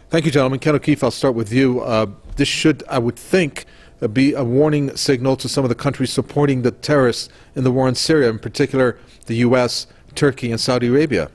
Thank you, gentlemen. Ken O'Keefe, I'll start with you. This should, I would think, be a warning signal to some of the countries supporting the terrorists in the war in Syria, in particular the U.S., Turkey, and Saudi Arabia.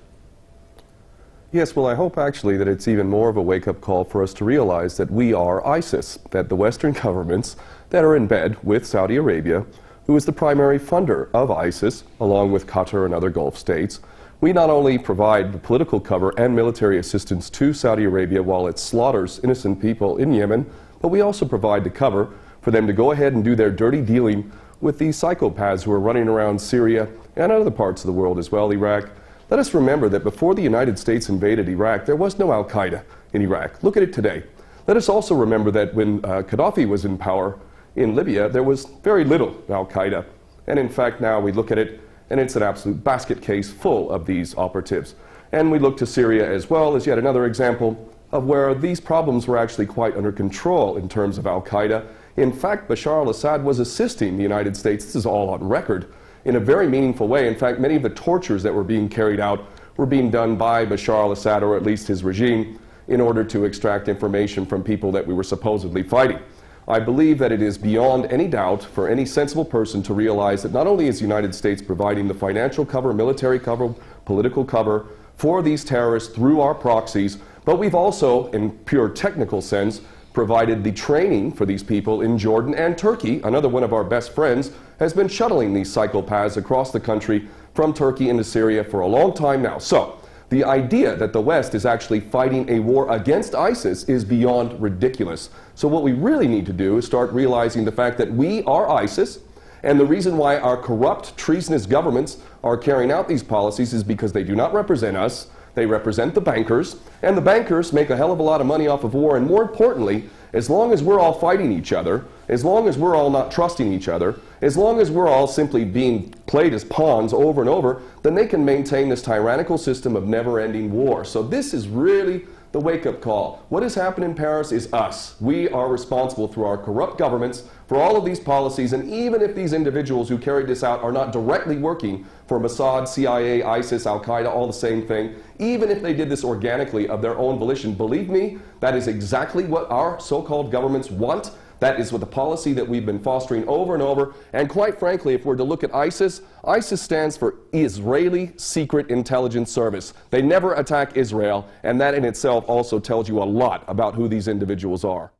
Yes, well, I hope actually that it's even more of a wake-up call for us to realize that we are ISIS, that the Western governments that are in bed with Saudi Arabia, who is the primary funder of ISIS, along with Qatar and other Gulf states, we not only provide the political cover and military assistance to Saudi Arabia while it slaughters innocent people in Yemen, but we also provide the cover for them to go ahead and do their dirty dealing with these psychopaths who are running around Syria and other parts of the world as well, Iraq. Let us remember that before the United States invaded Iraq, there was no Al-Qaeda in Iraq. Look at it today. Let us also remember that when Gaddafi was in power in Libya, there was very little Al-Qaeda. And in fact, now we look at it, and it's an absolute basket case full of these operatives. And we look to Syria as well as yet another example of where these problems were actually quite under control in terms of Al-Qaeda. In fact, Bashar al-Assad was assisting the United States, this is all on record, in a very meaningful way. In fact, many of the tortures that were being carried out were being done by Bashar al-Assad, or at least his regime, in order to extract information from people that we were supposedly fighting. I believe that it is beyond any doubt for any sensible person to realize that not only is the United States providing the financial cover, military cover, political cover for these terrorists through our proxies, but we've also, in pure technical sense, provided the training for these people in Jordan and Turkey. Another one of our best friends has been shuttling these psychopaths across the country from Turkey into Syria for a long time now. So, the idea that the West is actually fighting a war against ISIS is beyond ridiculous. So what we really need to do is start realizing the fact that we are ISIS, and the reason why our corrupt, treasonous governments are carrying out these policies is because they do not represent us. They represent the bankers, and the bankers make a hell of a lot of money off of war, and more importantly, as long as we're all fighting each other, as long as we're all not trusting each other, as long as we're all simply being played as pawns over and over, then they can maintain this tyrannical system of never-ending war. So this is really the wake-up call. What has happened in Paris is us. We are responsible through our corrupt governments for all of these policies, and even if these individuals who carried this out are not directly working for Mossad, CIA, ISIS, Al-Qaeda, all the same thing, even if they did this organically of their own volition, believe me, that is exactly what our so-called governments want. That is what the policy that we've been fostering over and over. And quite frankly, if we're to look at ISIS, ISIS stands for Israeli Secret Intelligence Service. They never attack Israel, and that in itself also tells you a lot about who these individuals are.